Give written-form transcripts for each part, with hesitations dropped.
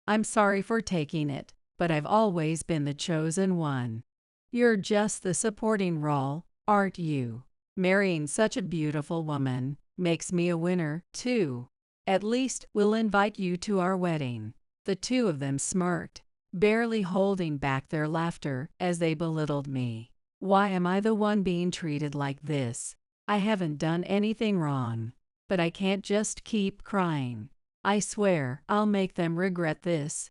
I'm sorry for taking it, but I've always been the chosen one. You're just the supporting role, aren't you? Marrying such a beautiful woman makes me a winner, too. At least we'll invite you to our wedding." The two of them smirked, barely holding back their laughter as they belittled me. Why am I the one being treated like this? I haven't done anything wrong, but I can't just keep crying. I swear I'll make them regret this.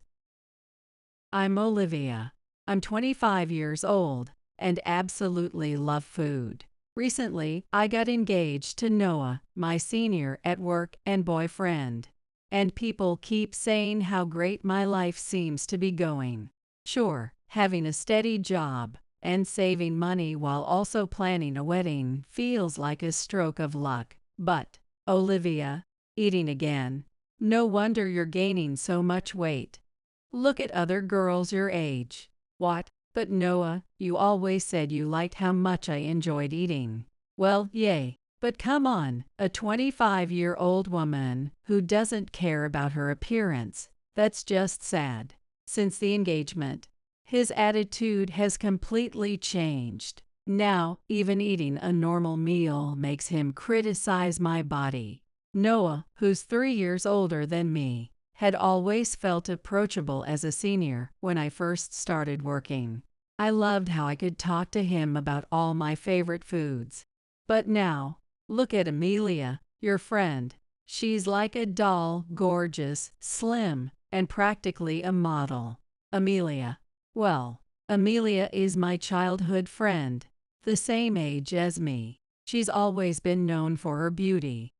I'm Olivia. I'm 25 years old and absolutely love food. Recently, I got engaged to Noah, my senior at work and boyfriend. And people keep saying how great my life seems to be going. Sure, having a steady job and saving money while also planning a wedding feels like a stroke of luck. But, Olivia, eating again. No wonder you're gaining so much weight. Look at other girls your age. What? But Noah, you always said you liked how much I enjoyed eating. Well, yay. But come on, a 25-year-old woman who doesn't care about her appearance. That's just sad. Since the engagement, his attitude has completely changed. Now, even eating a normal meal makes him criticize my body. Noah, who's 3 years older than me, had always felt approachable as a senior when I first started working. I loved how I could talk to him about all my favorite foods. But now, look at Amelia, your friend. She's like a doll, gorgeous, slim, and practically a model. Amelia. Well, Amelia is my childhood friend, the same age as me. She's always been known for her beauty,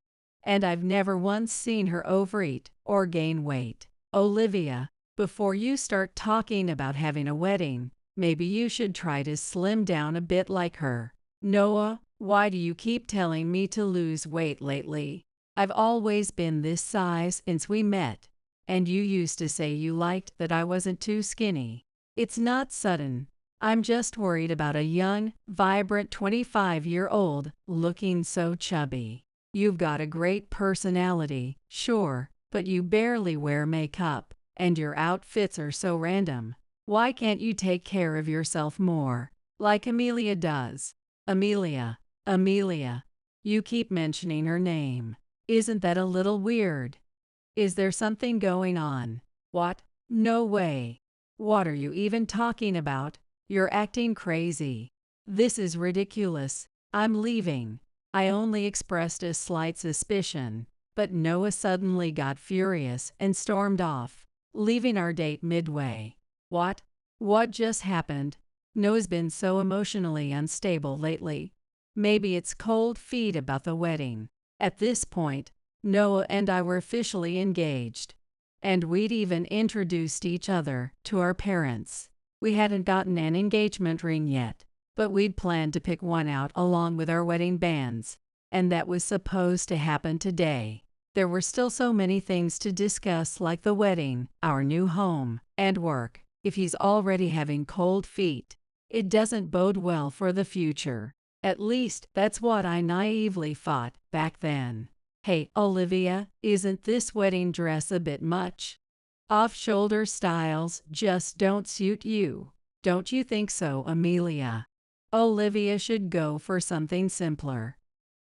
and I've never once seen her overeat or gain weight. Olivia, before you start talking about having a wedding, maybe you should try to slim down a bit like her. Noah, why do you keep telling me to lose weight lately? I've always been this size since we met, and you used to say you liked that I wasn't too skinny. It's not sudden. I'm just worried about a young, vibrant 25-year-old looking so chubby. You've got a great personality, sure, but you barely wear makeup, and your outfits are so random. Why can't you take care of yourself more, like Amelia does? Amelia. Amelia. You keep mentioning her name. Isn't that a little weird? Is there something going on? What? No way. What are you even talking about? You're acting crazy. This is ridiculous. I'm leaving. I only expressed a slight suspicion, but Noah suddenly got furious and stormed off, leaving our date midway. What? What just happened? Noah's been so emotionally unstable lately. Maybe it's cold feet about the wedding. At this point, Noah and I were officially engaged, and we'd even introduced each other to our parents. We hadn't gotten an engagement ring yet, but we'd planned to pick one out along with our wedding bands, and that was supposed to happen today. There were still so many things to discuss, like the wedding, our new home, and work. If he's already having cold feet, it doesn't bode well for the future. At least, that's what I naively thought back then. Hey, Olivia, isn't this wedding dress a bit much? Off-shoulder styles just don't suit you. Don't you think so, Amelia? Olivia should go for something simpler.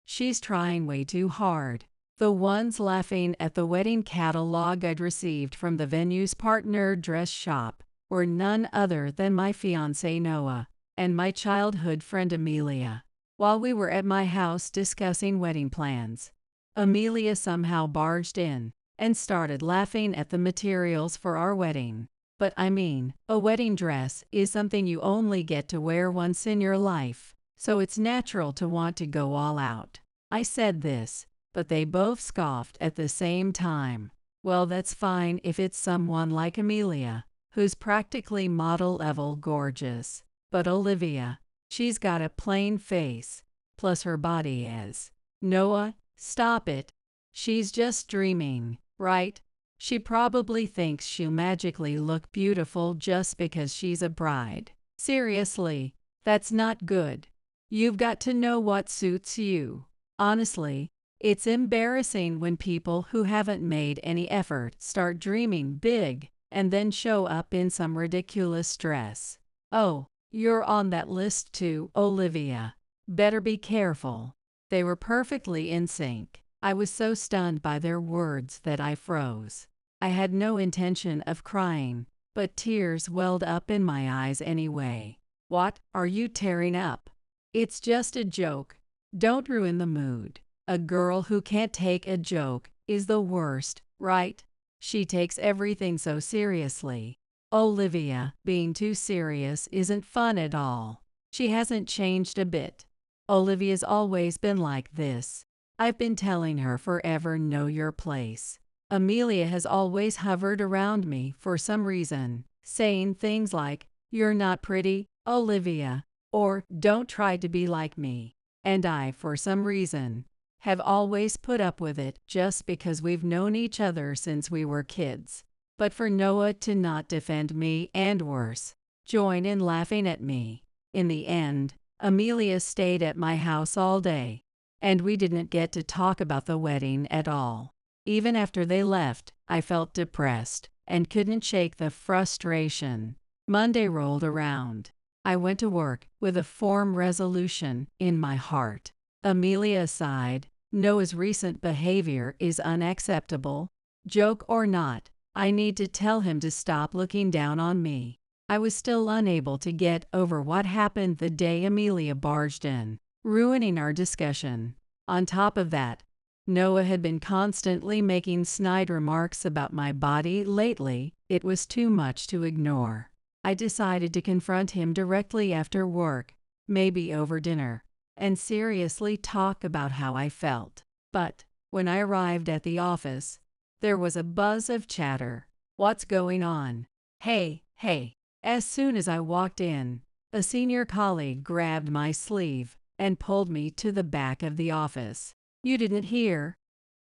She's trying way too hard. The ones laughing at the wedding catalog I'd received from the venue's partner dress shop were none other than my fiancé Noah and my childhood friend Amelia. While we were at my house discussing wedding plans, Amelia somehow barged in and started laughing at the materials for our wedding. But I mean, a wedding dress is something you only get to wear once in your life, so it's natural to want to go all out. I said this, but they both scoffed at the same time. Well, that's fine if it's someone like Amelia, who's practically model-level gorgeous. But Olivia, she's got a plain face, plus her body is. Noah, stop it. She's just dreaming, right? She probably thinks she'll magically look beautiful just because she's a bride. Seriously, that's not good. You've got to know what suits you. Honestly, it's embarrassing when people who haven't made any effort start dreaming big and then show up in some ridiculous dress. "Oh, you're on that list too, Olivia. Better be careful." They were perfectly in sync. I was so stunned by their words that I froze. I had no intention of crying, but tears welled up in my eyes anyway. "What are you tearing up? It's just a joke. Don't ruin the mood. A girl who can't take a joke is the worst, right? She takes everything so seriously." "Olivia, being too serious isn't fun at all. She hasn't changed a bit. Olivia's always been like this. I've been telling her forever, know your place. Amelia has always hovered around me for some reason, saying things like, 'You're not pretty, Olivia,' or 'Don't try to be like me.' And I, for some reason, have always put up with it just because we've known each other since we were kids. But for Noah to not defend me and worse, join in laughing at me. In the end, Amelia stayed at my house all day, and we didn't get to talk about the wedding at all. Even after they left, I felt depressed and couldn't shake the frustration. Monday rolled around. I went to work with a firm resolution in my heart. Amelia sighed. Noah's recent behavior is unacceptable. Joke or not, I need to tell him to stop looking down on me. I was still unable to get over what happened the day Amelia barged in, ruining our discussion. On top of that, Noah had been constantly making snide remarks about my body lately. It was too much to ignore. I decided to confront him directly after work, maybe over dinner, and seriously talk about how I felt. But when I arrived at the office, there was a buzz of chatter. "What's going on? Hey, hey." As soon as I walked in, a senior colleague grabbed my sleeve and pulled me to the back of the office. "You didn't hear?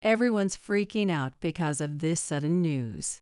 Everyone's freaking out because of this sudden news."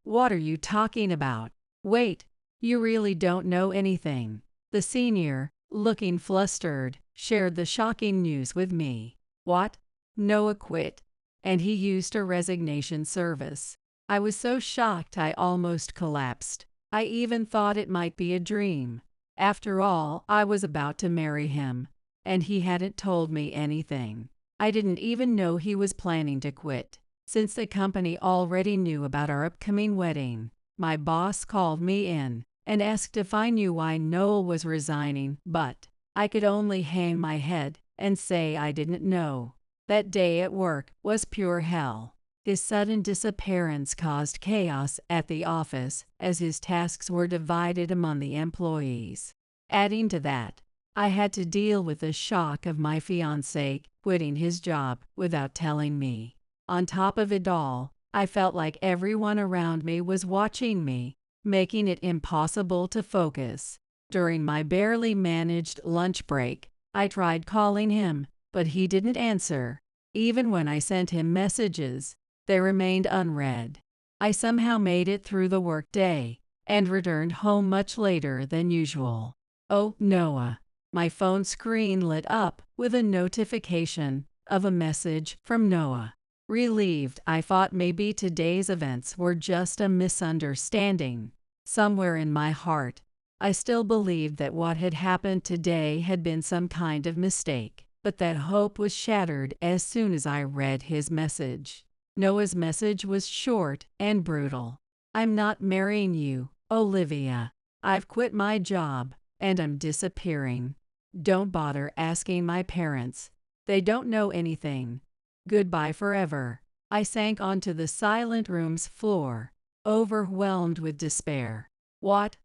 What are you talking about? Wait, you really don't know anything." The senior, looking flustered, shared the shocking news with me. "What? Noah quit, and he used a resignation service." I was so shocked I almost collapsed. I even thought it might be a dream. After all, I was about to marry him, and he hadn't told me anything. I didn't even know he was planning to quit. Since the company already knew about our upcoming wedding, my boss called me in and asked if I knew why Noel was resigning, but I could only hang my head and say I didn't know. That day at work was pure hell. His sudden disappearance caused chaos at the office as his tasks were divided among the employees. Adding to that, I had to deal with the shock of my fiancé quitting his job without telling me. On top of it all, I felt like everyone around me was watching me, making it impossible to focus. During my barely managed lunch break, I tried calling him, but he didn't answer. Even when I sent him messages, they remained unread. I somehow made it through the workday and returned home much later than usual. "Oh, Noah." My phone screen lit up with a notification of a message from Noah. Relieved, I thought maybe today's events were just a misunderstanding. Somewhere in my heart, I still believed that what had happened today had been some kind of mistake, but that hope was shattered as soon as I read his message. Noah's message was short and brutal. "I'm not marrying you, Olivia. I've quit my job, and I'm disappearing. Don't bother asking my parents. They don't know anything. Goodbye forever." I sank onto the silent room's floor, overwhelmed with despair. What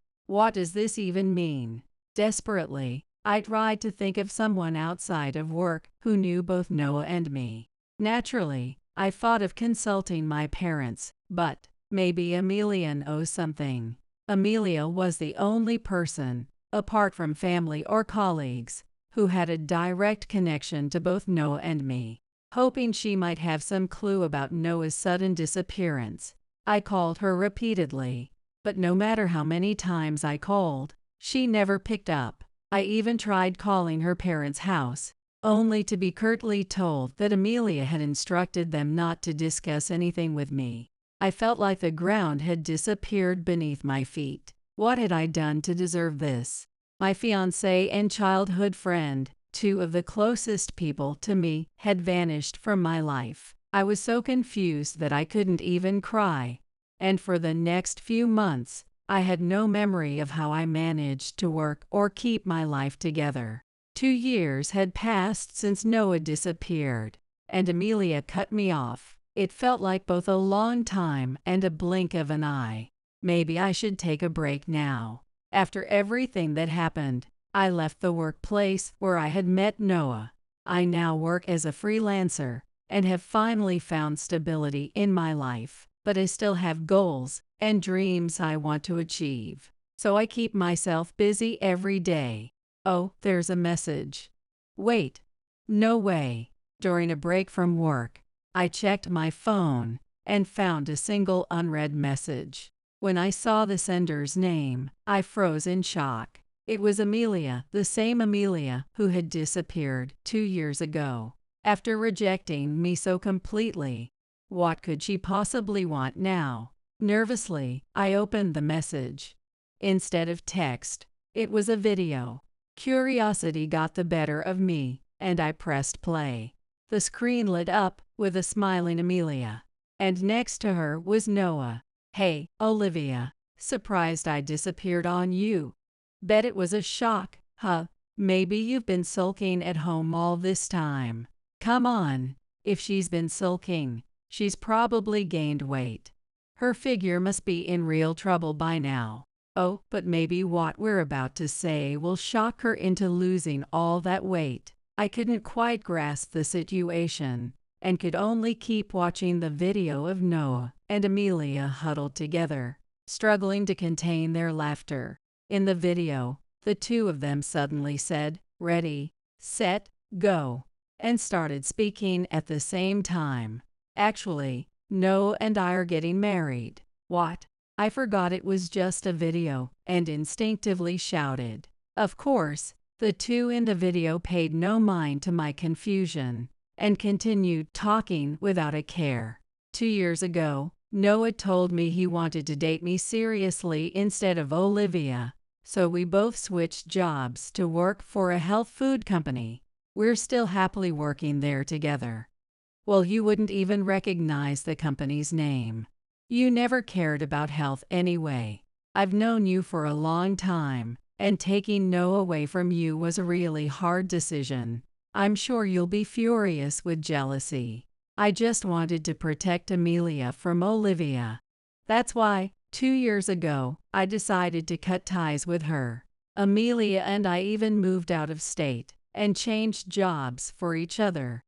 does this even mean? Desperately, I tried to think of someone outside of work who knew both Noah and me. Naturally, I thought of consulting my parents, but maybe Amelia knows something. Amelia was the only person, apart from family or colleagues, who had a direct connection to both Noah and me. Hoping she might have some clue about Noah's sudden disappearance, I called her repeatedly, but no matter how many times I called, she never picked up. I even tried calling her parents' house, only to be curtly told that Amelia had instructed them not to discuss anything with me. I felt like the ground had disappeared beneath my feet. What had I done to deserve this? My fiancé and childhood friend, two of the closest people to me, had vanished from my life. I was so confused that I couldn't even cry. And for the next few months, I had no memory of how I managed to work or keep my life together. 2 years had passed since Noah disappeared, and Amelia cut me off. It felt like both a long time and a blink of an eye. Maybe I should take a break now. After everything that happened, I left the workplace where I had met Noah. I now work as a freelancer and have finally found stability in my life, but I still have goals and dreams I want to achieve. So I keep myself busy every day. Oh, there's a message. Wait. No way. During a break from work, I checked my phone and found a single unread message. When I saw the sender's name, I froze in shock. It was Amelia, the same Amelia who had disappeared 2 years ago. After rejecting me so completely, what could she possibly want now? Nervously, I opened the message. Instead of text, it was a video. Curiosity got the better of me, and I pressed play. The screen lit up with a smiling Amelia, and next to her was Noah. Hey, Olivia, surprised I disappeared on you. Bet it was a shock, huh? Maybe you've been sulking at home all this time. Come on, if she's been sulking, she's probably gained weight. Her figure must be in real trouble by now. Oh, but maybe what we're about to say will shock her into losing all that weight. I couldn't quite grasp the situation, and could only keep watching the video of Noah and Amelia huddled together, struggling to contain their laughter. In the video, the two of them suddenly said, "Ready, set, go," and started speaking at the same time. Actually, Noah and I are getting married. What? I forgot it was just a video and instinctively shouted. Of course, the two in the video paid no mind to my confusion and continued talking without a care. 2 years ago, Noah told me he wanted to date me seriously instead of Olivia, so we both switched jobs to work for a health food company. We're still happily working there together. Well, you wouldn't even recognize the company's name. You never cared about health anyway. I've known you for a long time, and taking Noah away from you was a really hard decision. I'm sure you'll be furious with jealousy. I just wanted to protect Amelia from Olivia. That's why, 2 years ago, I decided to cut ties with her. Amelia and I even moved out of state and changed jobs for each other.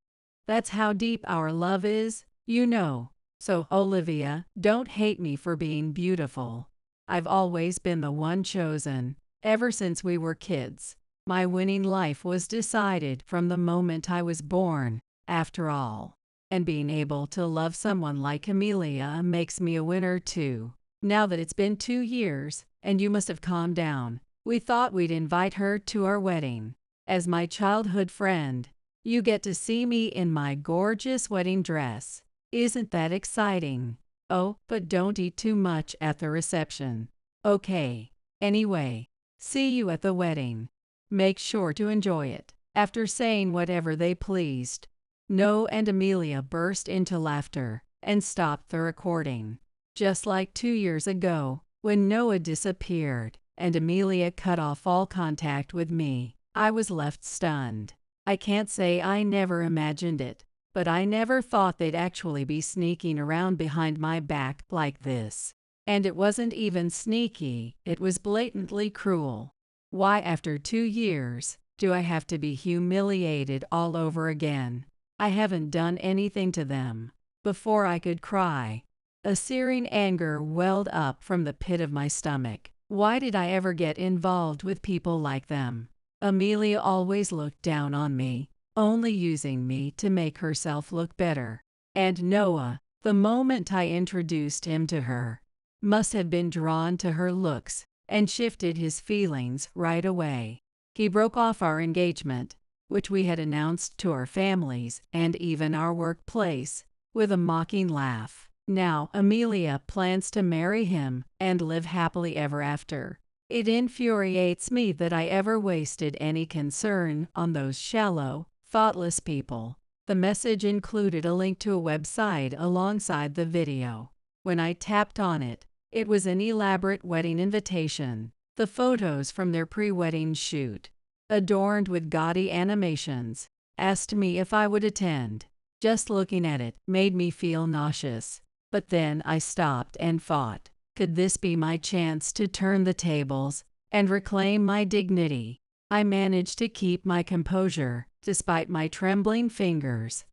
That's how deep our love is, you know. So, Olivia, don't hate me for being beautiful. I've always been the one chosen, ever since we were kids. My winning life was decided from the moment I was born, after all. And being able to love someone like Amelia makes me a winner too. Now that it's been 2 years, and you must have calmed down, we thought we'd invite her to our wedding. As my childhood friend, you get to see me in my gorgeous wedding dress. Isn't that exciting? Oh, but don't eat too much at the reception. Okay. Anyway, see you at the wedding. Make sure to enjoy it. After saying whatever they pleased, Noah and Amelia burst into laughter and stopped the recording. Just like 2 years ago, when Noah disappeared and Amelia cut off all contact with me, I was left stunned. I can't say I never imagined it, but I never thought they'd actually be sneaking around behind my back like this. And it wasn't even sneaky, it was blatantly cruel. Why, after 2 years, do I have to be humiliated all over again? I haven't done anything to them. Before I could cry, a searing anger welled up from the pit of my stomach. Why did I ever get involved with people like them? Amelia always looked down on me, only using me to make herself look better. And Noah, the moment I introduced him to her, must have been drawn to her looks and shifted his feelings right away. He broke off our engagement, which we had announced to our families and even our workplace, with a mocking laugh. Now Amelia plans to marry him and live happily ever after. It infuriates me that I ever wasted any concern on those shallow, thoughtless people. The message included a link to a website alongside the video. When I tapped on it, it was an elaborate wedding invitation. The photos from their pre-wedding shoot, adorned with gaudy animations, asked me if I would attend. Just looking at it made me feel nauseous. But then I stopped and thought, could this be my chance to turn the tables and reclaim my dignity? I managed to keep my composure despite my trembling fingers.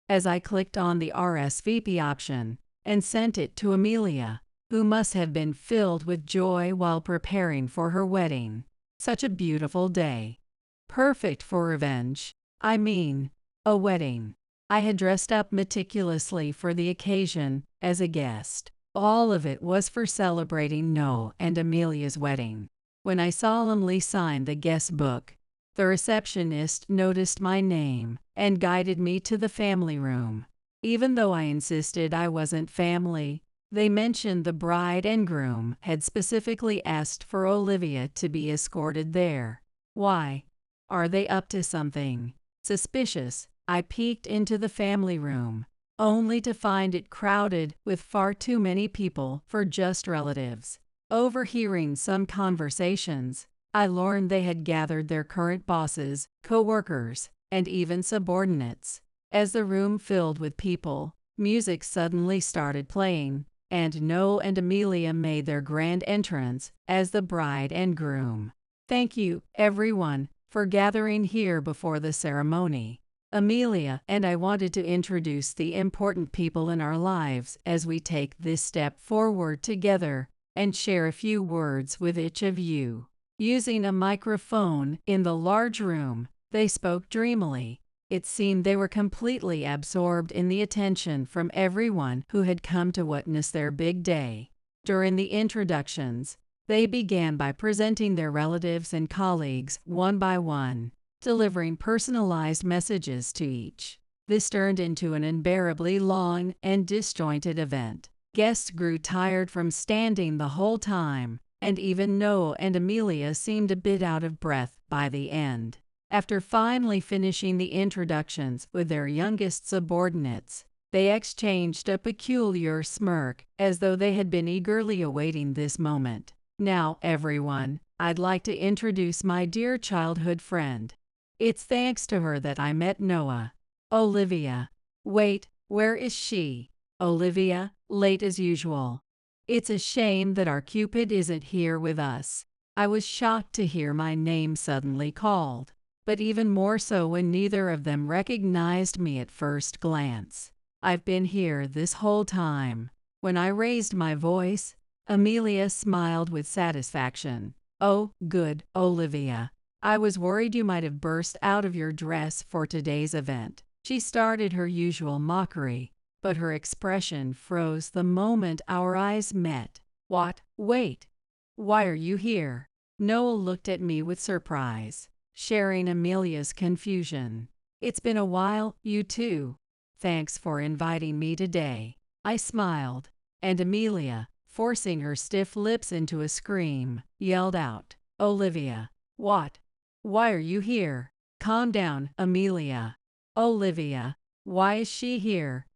As I clicked on the RSVP option and sent it to Amelia, who must have been filled with joy while preparing for her wedding. Such a beautiful day. Perfect for revenge. I mean, a wedding. I had dressed up meticulously for the occasion as a guest. All of it was for celebrating Noah and Amelia's wedding. When I solemnly signed the guest book, the receptionist noticed my name and guided me to the family room. Even though I insisted I wasn't family, they mentioned the bride and groom had specifically asked for Olivia to be escorted there. Why? Are they up to something suspicious? I peeked into the family room, only to find it crowded with far too many people for just relatives. Overhearing some conversations, I learned they had gathered their current bosses, co-workers, and even subordinates. As the room filled with people, music suddenly started playing, and Noah and Amelia made their grand entrance as the bride and groom. Thank you, everyone, for gathering here before the ceremony. Amelia and I wanted to introduce the important people in our lives as we take this step forward together and share a few words with each of you. Using a microphone in the large room, they spoke dreamily. It seemed they were completely absorbed in the attention from everyone who had come to witness their big day. During the introductions, they began by presenting their relatives and colleagues one by one, delivering personalized messages to each. This turned into an unbearably long and disjointed event. Guests grew tired from standing the whole time, and even Noah and Amelia seemed a bit out of breath by the end. After finally finishing the introductions with their youngest subordinates, they exchanged a peculiar smirk as though they had been eagerly awaiting this moment. Now, everyone, I'd like to introduce my dear childhood friend. It's thanks to her that I met Noah. Olivia. Wait, where is she? Olivia, late as usual. It's a shame that our Cupid isn't here with us. I was shocked to hear my name suddenly called, but even more so when neither of them recognized me at first glance. I've been here this whole time. When I raised my voice, Amelia smiled with satisfaction. Oh, good, Olivia. I was worried you might have burst out of your dress for today's event. She started her usual mockery, but her expression froze the moment our eyes met. What? Wait. Why are you here? Noah looked at me with surprise, sharing Amelia's confusion. It's been a while, you two. Thanks for inviting me today. I smiled, and Amelia, forcing her stiff lips into a scream, yelled out, Olivia. What? Why are you here? Calm down, Amelia. Olivia. Why is she here?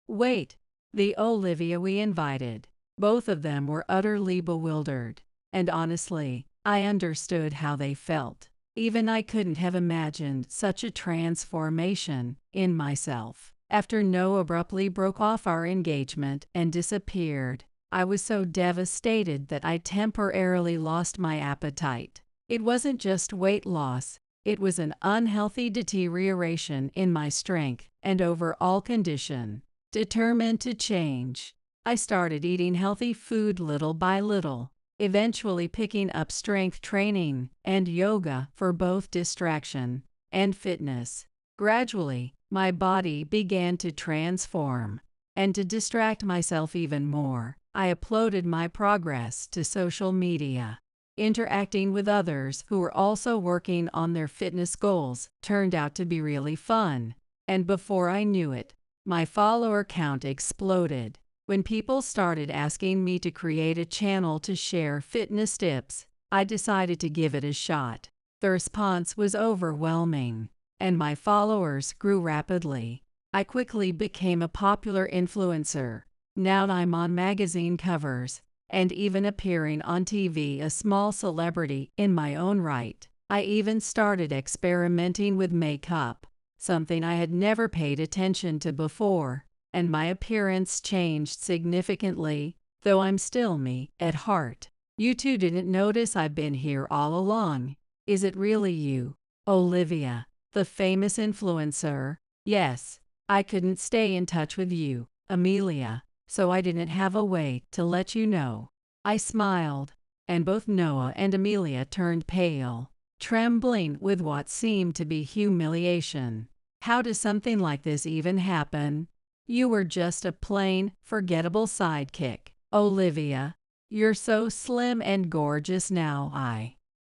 Wait. The Olivia we invited. Both of them were utterly bewildered, and honestly, I understood how they felt. Even I couldn't have imagined such a transformation in myself. After Noah abruptly broke off our engagement and disappeared, I was so devastated that I temporarily lost my appetite. It wasn't just weight loss, it was an unhealthy deterioration in my strength and overall condition. Determined to change, I started eating healthy food little by little, eventually picking up strength training and yoga for both distraction and fitness. Gradually, my body began to transform, and to distract myself even more, I uploaded my progress to social media. Interacting with others who were also working on their fitness goals turned out to be really fun, and before I knew it, my follower count exploded. When people started asking me to create a channel to share fitness tips, I decided to give it a shot. The response was overwhelming, and my followers grew rapidly. I quickly became a popular influencer. Now I'm on magazine covers, and even appearing on TV, a small celebrity in my own right. I even started experimenting with makeup, something I had never paid attention to before, and my appearance changed significantly, though I'm still me at heart. You two didn't notice I've been here all along. Is it really you, Olivia, the famous influencer? Yes, I couldn't stay in touch with you, Amelia, so I didn't have a way to let you know. I smiled, and both Noah and Amelia turned pale, trembling with what seemed to be humiliation. How does something like this even happen? You were just a plain, forgettable sidekick, Olivia. You're so slim and gorgeous now.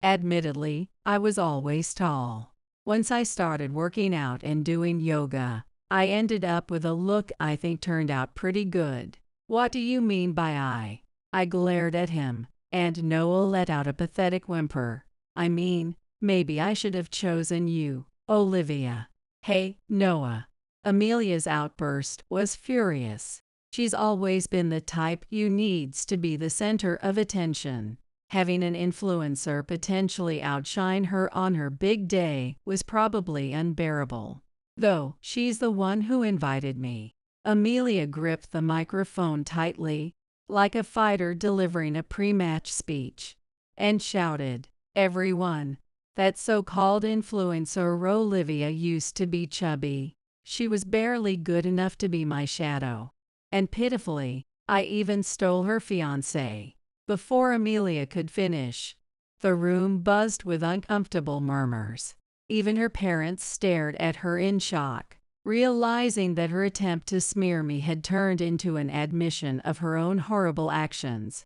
Admittedly, I was always tall. Once I started working out and doing yoga, I ended up with a look I think turned out pretty good. What do you mean by I? I glared at him, and Noah let out a pathetic whimper. I mean, maybe I should have chosen you, Olivia. Hey, Noah. Amelia's outburst was furious. She's always been the type who needs to be the center of attention. Having an influencer potentially outshine her on her big day was probably unbearable. Though she's the one who invited me. Amelia gripped the microphone tightly, like a fighter delivering a pre-match speech, and shouted, "Everyone, that so-called influencer Olivia used to be chubby. She was barely good enough to be my shadow. And pitifully, I even stole her fiancé." Before Amelia could finish, the room buzzed with uncomfortable murmurs. Even her parents stared at her in shock, realizing that her attempt to smear me had turned into an admission of her own horrible actions.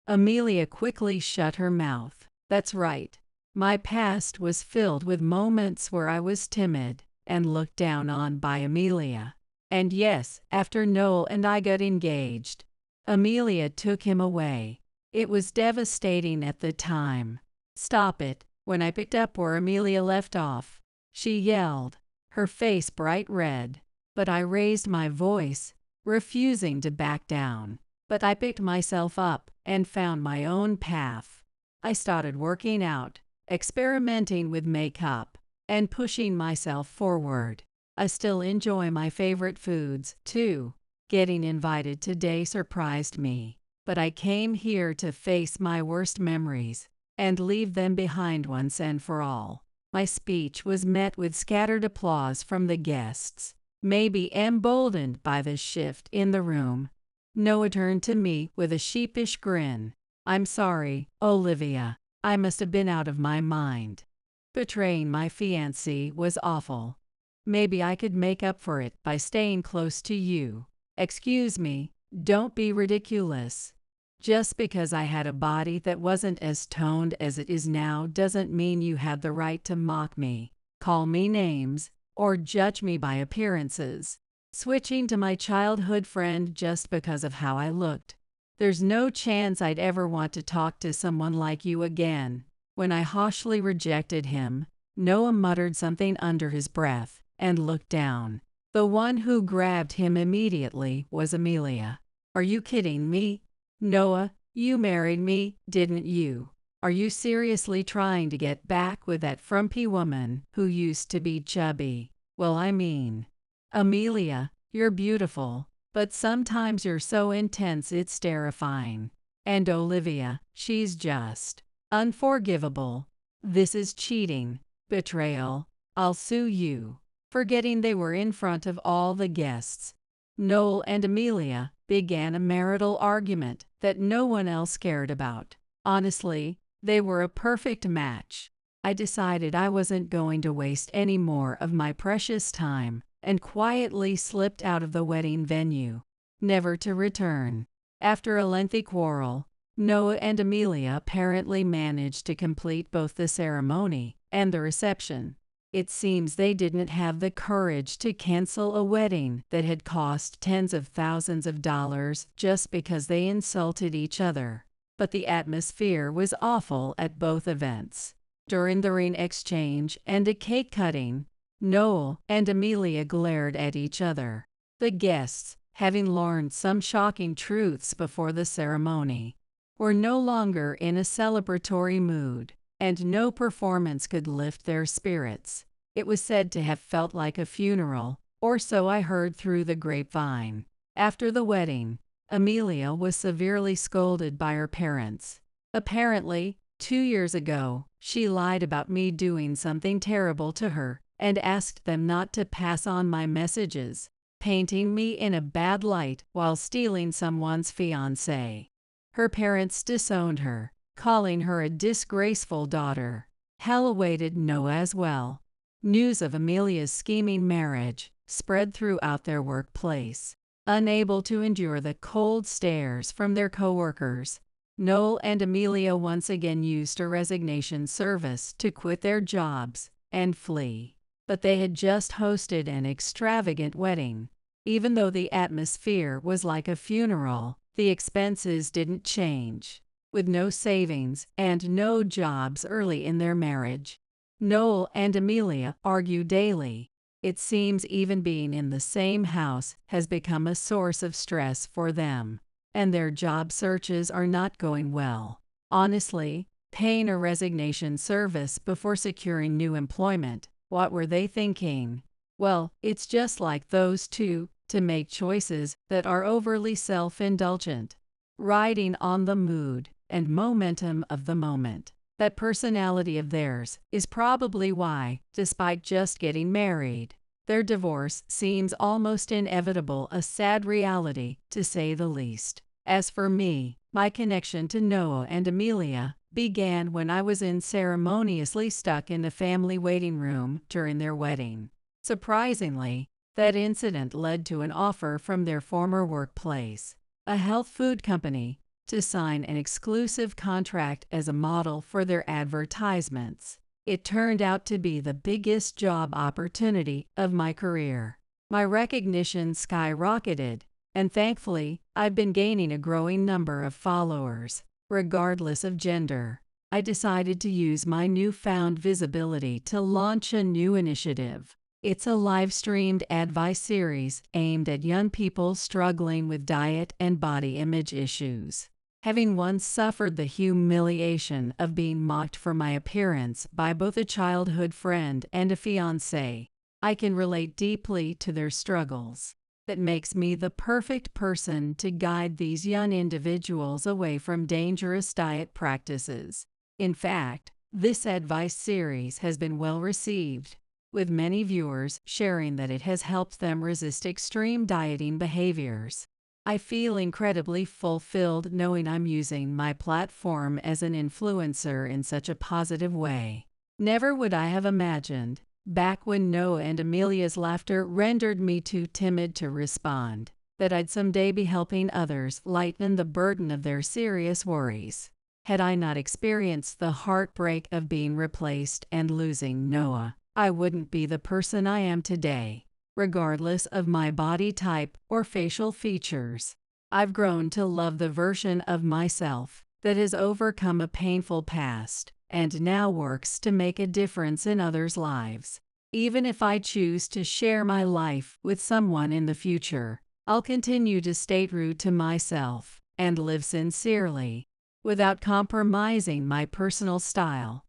Amelia quickly shut her mouth. That's right. My past was filled with moments where I was timid and looked down on by Amelia. And yes, after Noel and I got engaged, Amelia took him away. It was devastating at the time. "Stop it." When I picked up where Amelia left off, she yelled, her face bright red. But I raised my voice, refusing to back down. But I picked myself up and found my own path. I started working out, experimenting with makeup, and pushing myself forward. I still enjoy my favorite foods, too. Getting invited today surprised me. But I came here to face my worst memories and leave them behind once and for all. My speech was met with scattered applause from the guests, maybe emboldened by the shift in the room. Noah turned to me with a sheepish grin. "I'm sorry, Olivia. I must have been out of my mind. Betraying my fiancé was awful. Maybe I could make up for it by staying close to you." "Excuse me, don't be ridiculous. Just because I had a body that wasn't as toned as it is now doesn't mean you had the right to mock me, call me names, or judge me by appearances. Switching to my childhood friend just because of how I looked. There's no chance I'd ever want to talk to someone like you again." When I harshly rejected him, Noah muttered something under his breath and looked down. The one who grabbed him immediately was Amelia. "Are you kidding me? Noah, you married me, didn't you? Are you seriously trying to get back with that frumpy woman who used to be chubby?" "Well, I mean, Amelia, you're beautiful, but sometimes you're so intense it's terrifying. And Olivia, she's just unforgivable. This is cheating, betrayal. I'll sue you." Forgetting they were in front of all the guests, Noel and Amelia began a marital argument that no one else cared about. Honestly, they were a perfect match. I decided I wasn't going to waste any more of my precious time and quietly slipped out of the wedding venue, never to return. After a lengthy quarrel, Noah and Amelia apparently managed to complete both the ceremony and the reception. It seems they didn't have the courage to cancel a wedding that had cost tens of thousands of dollars just because they insulted each other. But the atmosphere was awful at both events. During the ring exchange and a cake cutting, Noel and Amelia glared at each other. The guests, having learned some shocking truths before the ceremony, were no longer in a celebratory mood, and no performance could lift their spirits. It was said to have felt like a funeral, or so I heard through the grapevine. After the wedding, Amelia was severely scolded by her parents. Apparently, 2 years ago, she lied about me doing something terrible to her and asked them not to pass on my messages, painting me in a bad light while stealing someone's fiancé. Her parents disowned her, calling her a disgraceful daughter. Hell awaited Noah as well. News of Amelia's scheming marriage spread throughout their workplace. Unable to endure the cold stares from their coworkers, Noel and Amelia once again used a resignation service to quit their jobs and flee. But they had just hosted an extravagant wedding. Even though the atmosphere was like a funeral, the expenses didn't change. With no savings and no jobs early in their marriage, Noel and Amelia argue daily. It seems even being in the same house has become a source of stress for them, and their job searches are not going well. Honestly, paying a resignation service before securing new employment, what were they thinking? Well, it's just like those two, to make choices that are overly self-indulgent, riding on the mood and momentum of the moment. That personality of theirs is probably why, despite just getting married, their divorce seems almost inevitable, a sad reality, to say the least. As for me, my connection to Noah and Amelia began when I was unceremoniously stuck in the family waiting room during their wedding. Surprisingly, that incident led to an offer from their former workplace, a health food company, to sign an exclusive contract as a model for their advertisements. It turned out to be the biggest job opportunity of my career. My recognition skyrocketed, and thankfully, I've been gaining a growing number of followers, regardless of gender. I decided to use my newfound visibility to launch a new initiative. It's a live-streamed advice series aimed at young people struggling with diet and body image issues. Having once suffered the humiliation of being mocked for my appearance by both a childhood friend and a fiancé, I can relate deeply to their struggles. That makes me the perfect person to guide these young individuals away from dangerous diet practices. In fact, this advice series has been well received, with many viewers sharing that it has helped them resist extreme dieting behaviors. I feel incredibly fulfilled knowing I'm using my platform as an influencer in such a positive way. Never would I have imagined, back when Noah and Amelia's laughter rendered me too timid to respond, that I'd someday be helping others lighten the burden of their serious worries. Had I not experienced the heartbreak of being replaced and losing Noah, I wouldn't be the person I am today. Regardless of my body type or facial features, I've grown to love the version of myself that has overcome a painful past and now works to make a difference in others' lives. Even if I choose to share my life with someone in the future, I'll continue to stay true to myself and live sincerely, without compromising my personal style.